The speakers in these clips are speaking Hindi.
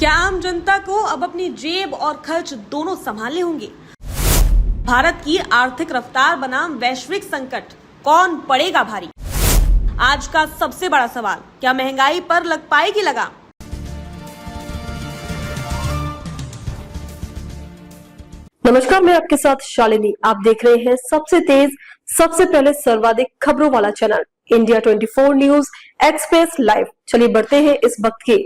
क्या आम जनता को अब अपनी जेब और खर्च दोनों संभालने होंगे? भारत की आर्थिक रफ्तार बनाम वैश्विक संकट, कौन पड़ेगा भारी? आज का सबसे बड़ा सवाल, क्या महंगाई पर लग पाएगी लगाम? नमस्कार, मैं आपके साथ शालिनी। आप देख रहे हैं सबसे तेज, सबसे पहले सर्वाधिक खबरों वाला channel India 24 news express live. चलिए बढ़ते हैं इस वक्त की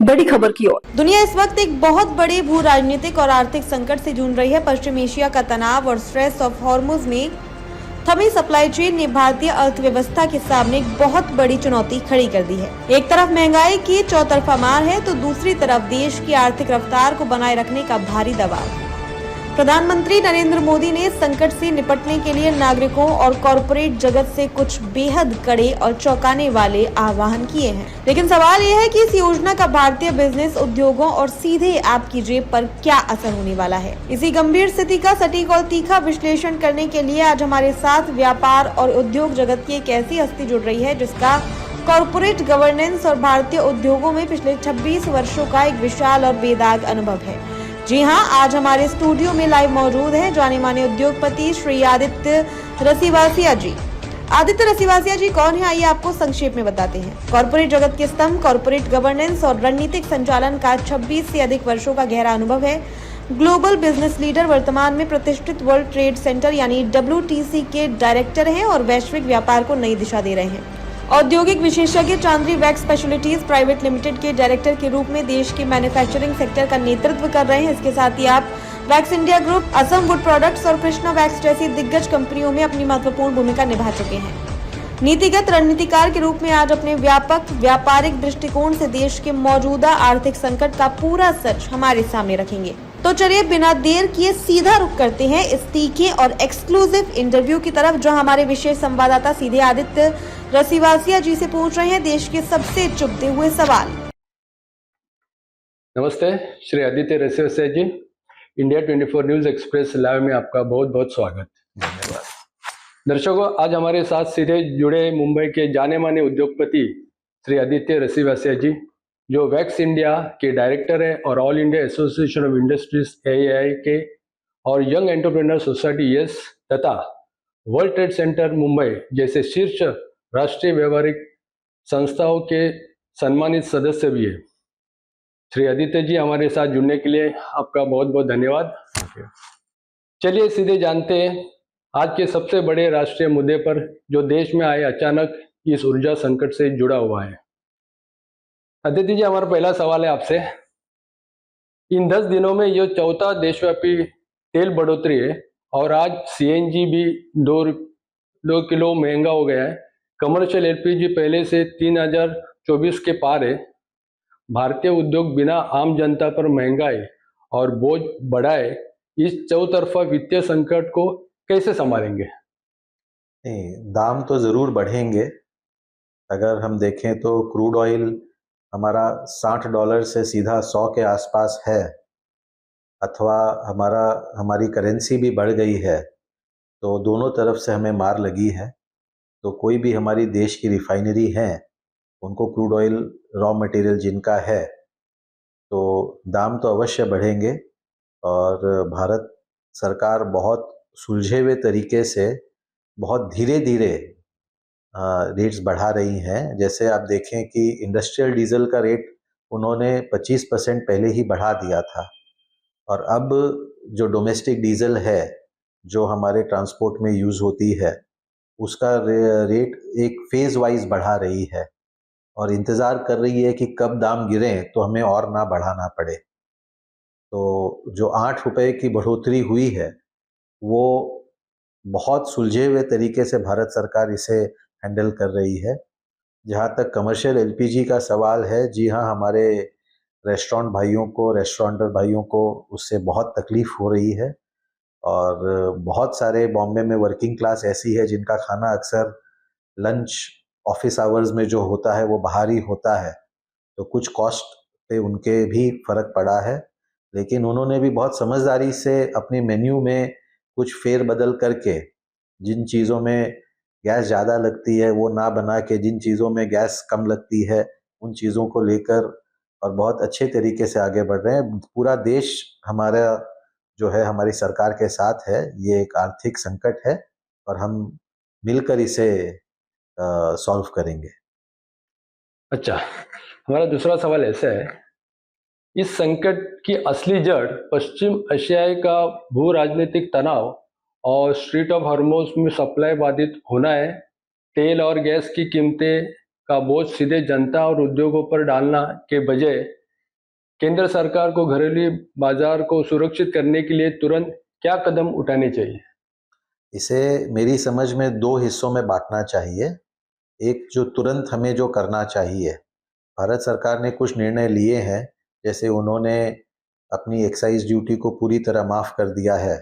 बड़ी खबर की ओर। दुनिया इस वक्त एक बहुत बड़े भू राजनीतिक और आर्थिक संकट से जूझ रही है। पश्चिम एशिया का तनाव और स्ट्रेस ऑफ हॉर्मुज में थमी सप्लाई चेन ने भारतीय अर्थव्यवस्था के सामने एक बहुत बड़ी चुनौती खड़ी कर दी है। एक तरफ महंगाई की चौतरफा मार है तो दूसरी तरफ देश की आर्थिक रफ्तार को बनाए रखने का भारी दबाव। प्रधानमंत्री नरेंद्र मोदी ने संकट से निपटने के लिए नागरिकों और कॉरपोरेट जगत से कुछ बेहद कड़े और चौंकाने वाले आह्वान किए हैं। लेकिन सवाल यह है कि इस योजना का भारतीय बिजनेस, उद्योगों और सीधे आपकी जेब पर क्या असर होने वाला है। इसी गंभीर स्थिति का सटीक और तीखा विश्लेषण करने के लिए आज हमारे साथ व्यापार और उद्योग जगत की एक ऐसी हस्ती जुड़ रही है जिसका कॉरपोरेट गवर्नेंस और भारतीय उद्योगों में पिछले 26 वर्षों का एक विशाल और बेदाग अनुभव है। जी हां, आज हमारे स्टूडियो में लाइव मौजूद हैं जाने माने उद्योगपति श्री आदित्य रसीवासिया जी। आदित्य रसीवासिया जी कौन है, आइए आपको संक्षेप में बताते हैं। कॉरपोरेट जगत के स्तंभ, कॉरपोरेट गवर्नेंस और रणनीतिक संचालन का 26 से अधिक वर्षों का गहरा अनुभव है। ग्लोबल बिजनेस लीडर, वर्तमान में प्रतिष्ठित वर्ल्ड ट्रेड सेंटर यानी WTC के डायरेक्टर हैं और वैश्विक व्यापार को नई दिशा दे रहे हैं। औद्योगिक विशेषज्ञ, चांद्री वैक्स स्पेशलिटीज प्राइवेट लिमिटेड के डायरेक्टर के रूप में देश के मैन्युफैक्चरिंग सेक्टर का नेतृत्व कर रहे हैं। इसके साथ ही आप wax India group, Assam would products और कृष्णा वैक्स जैसी दिग्गज कंपनियों में अपनी महत्वपूर्ण भूमिका निभा चुके हैं। नीतिगत रणनीतिकार के रूप में आज अपने व्यापक व्यापारिक दृष्टिकोण से देश के मौजूदा आर्थिक संकट का पूरा सच हमारे सामने रखेंगे। तो चलिए बिना देर किए सीधा रुख करते हैं इस तीखे और एक्सक्लूसिव इंटरव्यू की तरफ, जो हमारे विशेष संवाददाता सीधे आदित्य रसीवासिया जी से पूछ रहे हैं देश के सबसे चुभते हुए सवाल। नमस्ते, श्री आदित्य रसीवासिया जी। इंडिया 24 न्यूज एक्सप्रेस लाइव में आपका बहुत बहुत स्वागत। धन्यवाद। दर्शकों, आज हमारे साथ सीधे जुड़े मुंबई के जाने माने उद्योगपति श्री आदित्य रसीवासिया जी, जो वैक्स इंडिया के डायरेक्टर है और all India association of industries AII के और यंग एंटरप्रेन्योर सोसाइटी यस तथा वर्ल्ड ट्रेड सेंटर मुंबई जैसे शीर्ष राष्ट्रीय व्यावहारिक संस्थाओं के सम्मानित सदस्य भी है। श्री आदित्य जी, हमारे साथ जुड़ने के लिए आपका बहुत बहुत धन्यवाद। चलिए सीधे जानते हैं आज के सबसे बड़े राष्ट्रीय मुद्दे पर, जो देश में आए अचानक इस ऊर्जा संकट से जुड़ा हुआ है। आदित्य जी, हमारा पहला सवाल है आपसे। इन 10 दिनों में यह चौथा देशव्यापी तेल बढ़ोतरी है और आज CNG भी 2 किलो महंगा हो गया है। कमर्शियल LPG पहले से 3024 के पार है। भारतीय उद्योग बिना आम जनता पर महंगाई और बोझ बढ़ाए इस चौतरफा वित्तीय संकट को कैसे संभालेंगे? दाम तो जरूर बढ़ेंगे। अगर हम देखें तो क्रूड ऑयल हमारा $60 से सीधा 100 के आसपास है, अथवा हमारी करेंसी भी बढ़ गई है, तो दोनों तरफ से हमें मार लगी है। तो कोई भी हमारी देश की रिफाइनरी है, उनको क्रूड ऑयल रॉ मटेरियल जिनका है, तो दाम तो अवश्य बढ़ेंगे। और भारत सरकार बहुत सुलझे हुए तरीके से बहुत धीरे धीरे रेट्स बढ़ा रही हैं। जैसे आप देखें कि इंडस्ट्रियल डीजल का रेट उन्होंने 25% पहले ही बढ़ा दिया था, और अब जो डोमेस्टिक डीजल है जो हमारे ट्रांसपोर्ट में यूज़ होती है, उसका रेट एक फेज़ वाइज बढ़ा रही है और इंतज़ार कर रही है कि कब दाम गिरें तो हमें और ना बढ़ाना पड़े। तो जो 8 रुपए की बढ़ोतरी हुई है, वो बहुत सुलझे हुए तरीके से भारत सरकार इसे हैंडल कर रही है। जहाँ तक कमर्शियल LPG का सवाल है, जी हाँ, हमारे रेस्टोरेंटर भाइयों को उससे बहुत तकलीफ हो रही है। और बहुत सारे बॉम्बे में वर्किंग क्लास ऐसी है जिनका खाना अक्सर लंच ऑफिस आवर्स में जो होता है वो बाहर ही होता है, तो कुछ कॉस्ट पे उनके भी फर्क पड़ा है। लेकिन उन्होंने भी बहुत समझदारी से अपनी मेन्यू में कुछ फेर बदल करके, जिन चीज़ों में गैस ज़्यादा लगती है वो ना बना के, जिन चीज़ों में गैस कम लगती है उन चीज़ों को लेकर और बहुत अच्छे तरीके से आगे बढ़ रहे हैं। पूरा देश हमारा जो है हमारी सरकार के साथ है। ये एक आर्थिक संकट है और हम मिलकर इसे सॉल्व करेंगे। अच्छा, हमारा दूसरा सवाल ऐसा है, इस संकट की असली जड़ पश्चिम एशियाई का भू राजनीतिक तनाव और स्ट्रेट ऑफ हॉर्मुज़ में सप्लाई बाधित होना है। तेल और गैस की कीमतें का बोझ सीधे जनता और उद्योगों पर डालना के बजाय केंद्र सरकार को घरेलू बाजार को सुरक्षित करने के लिए तुरंत क्या कदम उठाने चाहिए? इसे मेरी समझ में 2 हिस्सों में बांटना चाहिए। एक जो तुरंत हमें जो करना चाहिए, भारत सरकार ने कुछ निर्णय लिए हैं, जैसे उन्होंने अपनी एक्साइज ड्यूटी को पूरी तरह माफ़ कर दिया है,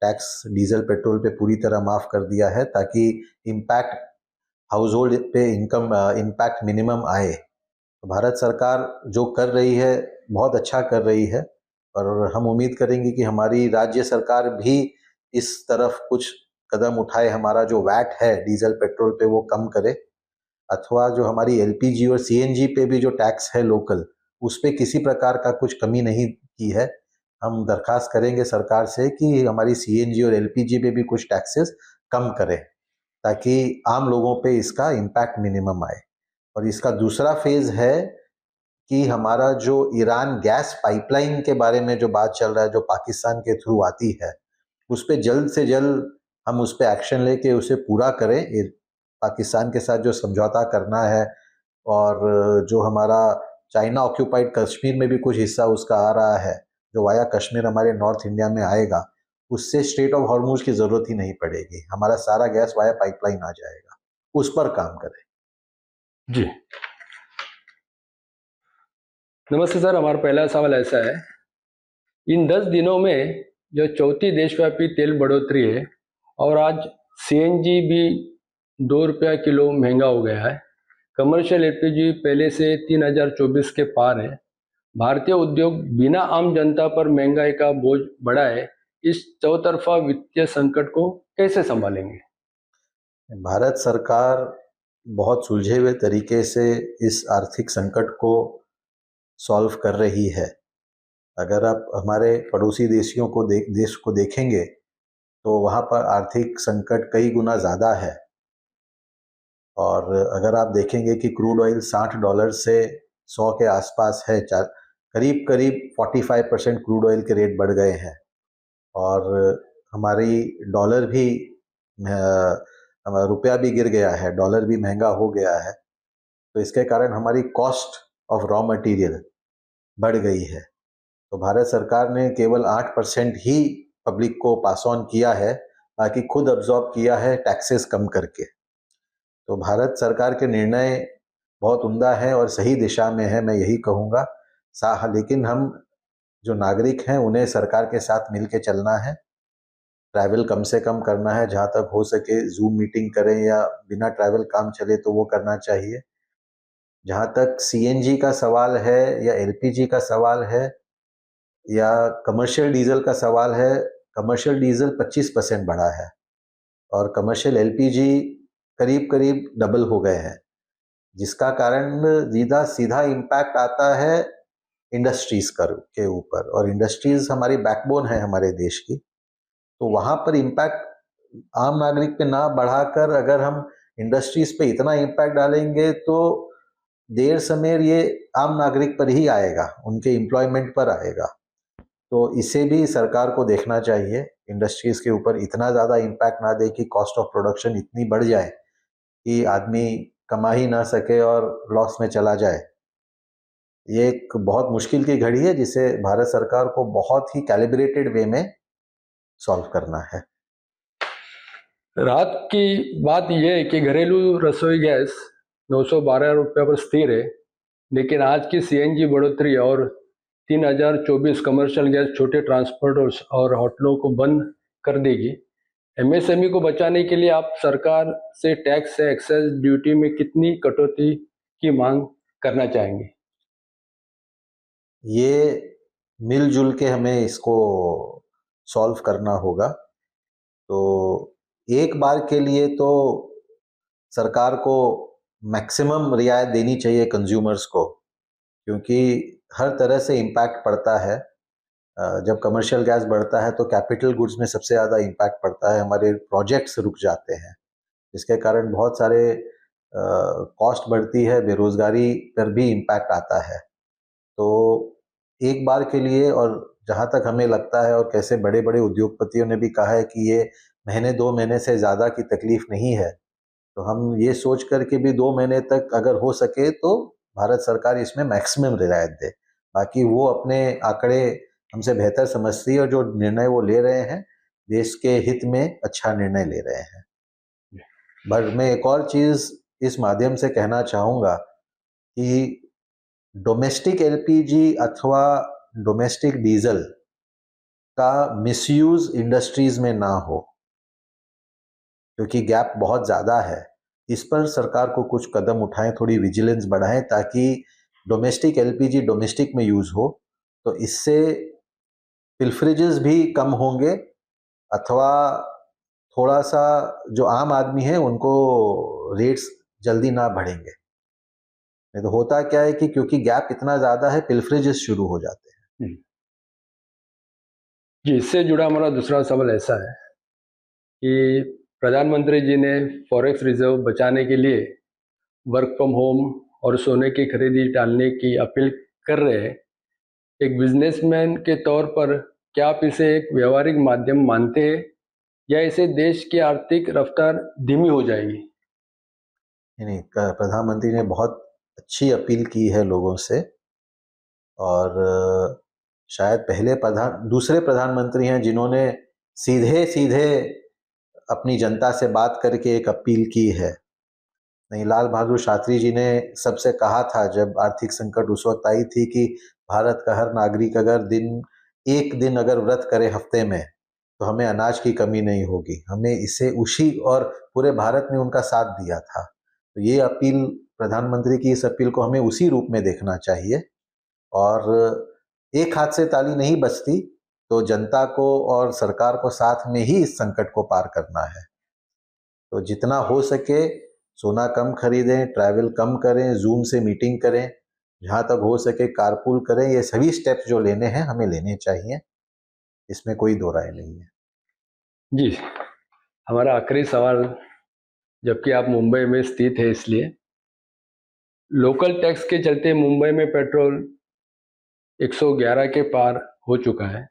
टैक्स डीजल पेट्रोल पे पूरी तरह माफ़ कर दिया है ताकि इम्पैक्ट हाउस होल्ड पे इनकम इम्पैक्ट मिनिमम आए। तो भारत सरकार जो कर रही है बहुत अच्छा कर रही है और हम उम्मीद करेंगे कि हमारी राज्य सरकार भी इस तरफ कुछ कदम उठाए, हमारा जो वैट है डीजल पेट्रोल पे वो कम करे, अथवा जो हमारी एलपीजी और सीएनजी पे भी जो टैक्स है लोकल, उस पे किसी प्रकार का कुछ कमी नहीं की है। हम दरखास्त करेंगे सरकार से कि हमारी सीएनजी और एलपीजी पे भी कुछ टैक्सेस कम करें ताकि आम लोगों पे इसका इम्पैक्ट मिनिमम आए। और इसका दूसरा फेज है कि हमारा जो ईरान गैस पाइपलाइन के बारे में जो बात चल रहा है, जो पाकिस्तान के थ्रू आती है, उस पे जल्द से जल्द हम उस पे एक्शन लेके उसे पूरा करें। पाकिस्तान के साथ जो समझौता करना है और जो हमारा चाइना ऑक्यूपाइड कश्मीर में भी कुछ हिस्सा उसका आ रहा है, जो वाया कश्मीर हमारे नॉर्थ इंडिया में आएगा, उससे स्ट्रेट ऑफ हॉर्मुज की ज़रूरत ही नहीं पड़ेगी, हमारा सारा गैस वाया पाइपलाइन आ जाएगा। उस पर काम करें। जी, नमस्ते सर, हमारा पहला सवाल ऐसा है, इन 10 दिनों में जो चौथी देशव्यापी तेल बढ़ोतरी है और आज सीएनजी भी ₹2 किलो महंगा हो गया है, कमर्शियल एलपीजी पहले से 3024 के पार है, भारतीय उद्योग बिना आम जनता पर महंगाई का बोझ बढ़ाए इस चौतरफा वित्तीय संकट को कैसे संभालेंगे? भारत सरकार बहुत सुलझे हुए तरीके से इस आर्थिक संकट को सॉल्व कर रही है। अगर आप हमारे पड़ोसी देश को देखेंगे तो वहाँ पर आर्थिक संकट कई गुना ज़्यादा है। और अगर आप देखेंगे कि क्रूड ऑयल $60 से 100 के आसपास है, करीब करीब 45% क्रूड ऑयल के रेट बढ़ गए हैं और हमारी डॉलर भी हमारा रुपया भी गिर गया है, डॉलर भी महंगा हो गया है। तो इसके कारण हमारी कॉस्ट ऑफ रॉ मटेरियल बढ़ गई है। तो भारत सरकार ने केवल 8% ही पब्लिक को पास ऑन किया है, बाकी खुद अब्जॉर्ब किया है टैक्सेस कम करके। तो भारत सरकार के निर्णय बहुत उम्दा है और सही दिशा में है, मैं यही कहूँगा। लेकिन हम जो नागरिक हैं उन्हें सरकार के साथ मिल के चलना है, ट्रैवल कम से कम करना है, जहाँ तक हो सके जूम मीटिंग करें या बिना ट्रैवल काम चले तो वो करना चाहिए। जहाँ तक सीएनजी का सवाल है या एलपीजी का सवाल है या कमर्शियल डीजल का सवाल है, कमर्शियल डीजल 25% बढ़ा है और कमर्शियल एलपीजी करीब करीब डबल हो गए हैं, जिसका कारण सीधा इम्पैक्ट आता है इंडस्ट्रीज के ऊपर, और इंडस्ट्रीज हमारी बैकबोन है हमारे देश की। तो वहाँ पर इम्पैक्ट आम नागरिक पे ना बढ़ाकर अगर हम इंडस्ट्रीज पे इतना इम्पैक्ट डालेंगे तो देर समेर ये आम नागरिक पर ही आएगा, उनके एम्प्लॉयमेंट पर आएगा। तो इसे भी सरकार को देखना चाहिए, इंडस्ट्रीज के ऊपर इतना ज़्यादा इम्पैक्ट ना दे कि कॉस्ट ऑफ प्रोडक्शन इतनी बढ़ जाए कि आदमी कमा ही ना सके और लॉस में चला जाए। ये एक बहुत मुश्किल की घड़ी है जिसे भारत सरकार को बहुत ही कैलिब्रेटेड वे में सॉल्व करना है। रात की बात यह है कि घरेलू रसोई गैस ₹912 पर स्थिर है, लेकिन आज की सीएनजी बढ़ोतरी और 3024 कमर्शियल गैस छोटे ट्रांसपोर्टर्स और होटलों को बंद कर देगी। एमएसएमई को बचाने के लिए आप सरकार से टैक्स से एक्साइज ड्यूटी में कितनी कटौती की मांग करना चाहेंगे? ये मिलजुल के हमें इसको सॉल्व करना होगा। तो एक बार के लिए तो सरकार को मैक्सिमम रियायत देनी चाहिए कंज्यूमर्स को, क्योंकि हर तरह से इम्पैक्ट पड़ता है। जब कमर्शियल गैस बढ़ता है तो कैपिटल गुड्स में सबसे ज़्यादा इम्पैक्ट पड़ता है, हमारे प्रोजेक्ट्स रुक जाते हैं, जिसके कारण बहुत सारे कॉस्ट बढ़ती है, बेरोजगारी पर भी इम्पैक्ट आता है। तो एक बार के लिए, और जहाँ तक हमें लगता है और कैसे बड़े बड़े उद्योगपतियों ने भी कहा है कि ये महीने 2 महीने से ज़्यादा की तकलीफ नहीं है, तो हम ये सोच करके भी 2 महीने तक अगर हो सके तो भारत सरकार इसमें मैक्सिमम रियायत दे। बाकी वो अपने आंकड़े हमसे बेहतर समझती है और जो निर्णय वो ले रहे हैं देश के हित में अच्छा निर्णय ले रहे हैं। बट मैं एक और चीज़ इस माध्यम से कहना चाहूँगा कि डोमेस्टिक एलपीजी अथवा डोमेस्टिक डीजल का मिसयूज इंडस्ट्रीज में ना हो, क्योंकि गैप बहुत ज़्यादा है। इस पर सरकार को कुछ कदम उठाएं, थोड़ी विजिलेंस बढ़ाएं, ताकि डोमेस्टिक एलपीजी डोमेस्टिक में यूज़ हो, तो इससे पिल्फरेजेस भी कम होंगे, अथवा थोड़ा सा जो आम आदमी है उनको रेट्स जल्दी ना बढ़ेंगे। नहीं तो होता क्या है कि क्योंकि गैप इतना ज़्यादा है, पिल्फरेजेस शुरू हो जाते हैं। जी, इससे जुड़ा हमारा दूसरा सवाल ऐसा है कि प्रधानमंत्री जी ने फॉरेक्स रिजर्व बचाने के लिए वर्क फ्रॉम होम और सोने की खरीदी टालने की अपील कर रहे हैं। एक बिजनेसमैन के तौर पर क्या आप इसे एक व्यवहारिक माध्यम मानते हैं, या इसे देश की आर्थिक रफ्तार धीमी हो जाएगी? नहीं, प्रधानमंत्री ने बहुत अच्छी अपील की है लोगों से, और शायद दूसरे प्रधानमंत्री हैं जिन्होंने सीधे सीधे अपनी जनता से बात करके एक अपील की है। नहीं, लाल बहादुर शास्त्री जी ने सबसे कहा था जब आर्थिक संकट उस वक्त आई थी कि भारत का हर नागरिक अगर एक दिन अगर व्रत करे हफ्ते में, तो हमें अनाज की कमी नहीं होगी। हमें इसे उसी, और पूरे भारत ने उनका साथ दिया था। तो ये अपील, प्रधानमंत्री की इस अपील को हमें उसी रूप में देखना चाहिए, और एक हाथ से ताली नहीं बजती, तो जनता को और सरकार को साथ में ही इस संकट को पार करना है। तो जितना हो सके सोना कम खरीदें, ट्रैवल कम करें, जूम से मीटिंग करें, जहाँ तक हो सके कारपूल करें। ये सभी स्टेप्स जो लेने हैं हमें लेने चाहिए, इसमें कोई दो राय नहीं है। जी, हमारा आखिरी सवाल, जबकि आप मुंबई में स्थित है इसलिए, लोकल टैक्स के चलते मुंबई में पेट्रोल 111 के पार हो चुका है।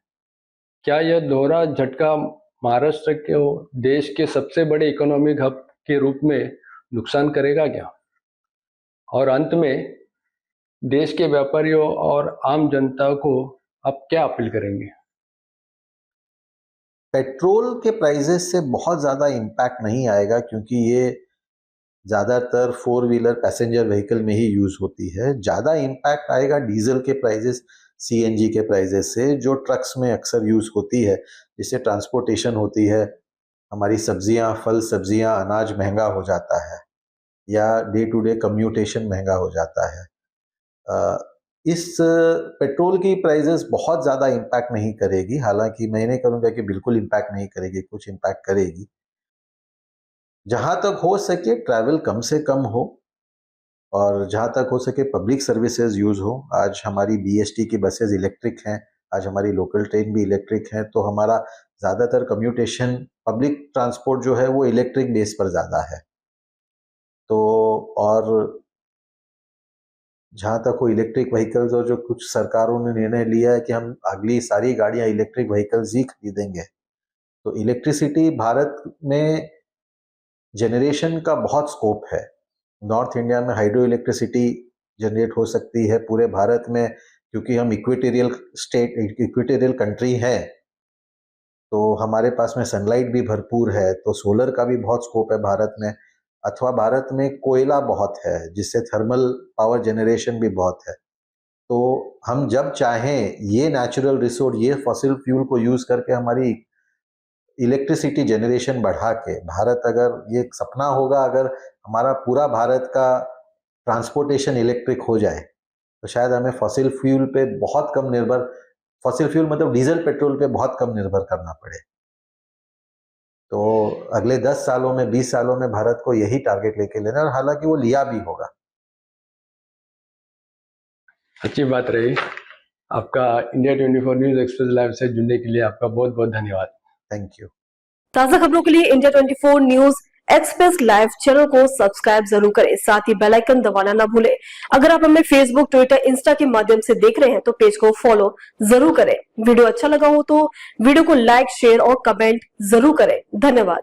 क्या यह दोहरा झटका महाराष्ट्र को देश के सबसे बड़े इकोनॉमिक हब के रूप में नुकसान करेगा क्या? और अंत में देश के व्यापारियों और आम जनता को आप क्या अपील करेंगे? पेट्रोल के प्राइजेस से बहुत ज़्यादा इम्पैक्ट नहीं आएगा, क्योंकि ये ज़्यादातर 4 व्हीलर पैसेंजर व्हीकल में ही यूज़ होती है। ज़्यादा इम्पैक्ट आएगा डीजल के प्राइजेस, सीएनजी के प्राइजेस से, जो ट्रक्स में अक्सर यूज़ होती है, जिससे ट्रांसपोर्टेशन होती है। हमारी सब्जियां, फल सब्जियां, अनाज महंगा हो जाता है, या डे टू डे कम्यूटेशन महंगा हो जाता है। इस पेट्रोल की प्राइजेस बहुत ज़्यादा इम्पैक्ट नहीं करेगी। हालांकि मैं नहीं करूँगा कि बिल्कुल इम्पैक्ट नहीं करेगी, कुछ इम्पैक्ट करेगी। जहाँ तक हो सके ट्रैवल कम से कम हो, और जहाँ तक हो सके पब्लिक सर्विसेज यूज़ हो। आज हमारी बीएसटी की बसेज इलेक्ट्रिक हैं, आज हमारी लोकल ट्रेन भी इलेक्ट्रिक है, तो हमारा ज़्यादातर कम्यूटेशन, पब्लिक ट्रांसपोर्ट जो है वो इलेक्ट्रिक बेस पर ज़्यादा है। तो और जहाँ तक हो इलेक्ट्रिक व्हीकल्स, और जो कुछ सरकारों ने निर्णय लिया है कि हम अगली सारी गाड़ियाँ इलेक्ट्रिक व्हीकल्स ही खरीदेंगे, तो इलेक्ट्रिसिटी भारत में जनरेशन का बहुत स्कोप है। नॉर्थ इंडिया में हाइड्रो इलेक्ट्रिसिटी जनरेट हो सकती है पूरे भारत में, क्योंकि हम इक्वेटोरियल कंट्री है, तो हमारे पास में सनलाइट भी भरपूर है, तो सोलर का भी बहुत स्कोप है भारत में। अथवा भारत में कोयला बहुत है, जिससे थर्मल पावर जनरेशन भी बहुत है। तो हम जब चाहें ये नेचुरल रिसोर्स, ये फॉसिल फ्यूल को यूज करके हमारी इलेक्ट्रिसिटी जनरेशन बढ़ा के, भारत, अगर ये सपना होगा अगर हमारा पूरा भारत का ट्रांसपोर्टेशन इलेक्ट्रिक हो जाए, तो शायद हमें फॉसिल फ्यूल पे बहुत कम निर्भर, फॉसिल फ्यूल मतलब डीजल पेट्रोल पे बहुत कम निर्भर करना पड़े। तो अगले 10 सालों में, 20 सालों में भारत को यही टारगेट लेके लेना है, और हालांकि वो लिया भी होगा। अच्छी बात रही। आपका इंडिया 24 न्यूज एक्सप्रेस लाइव से जुड़ने के लिए आपका बहुत बहुत धन्यवाद। Thank you. ताजा खबरों के लिए India 24 news express live channel को सब्सक्राइब जरूर करें, साथ ही बेल आइकन दबाना न भूलें। अगर आप हमें फेसबुक, ट्विटर, इंस्टा के माध्यम से देख रहे हैं तो पेज को फॉलो जरूर करें। वीडियो अच्छा लगा हो तो वीडियो को लाइक, शेयर और कमेंट जरूर करें। धन्यवाद।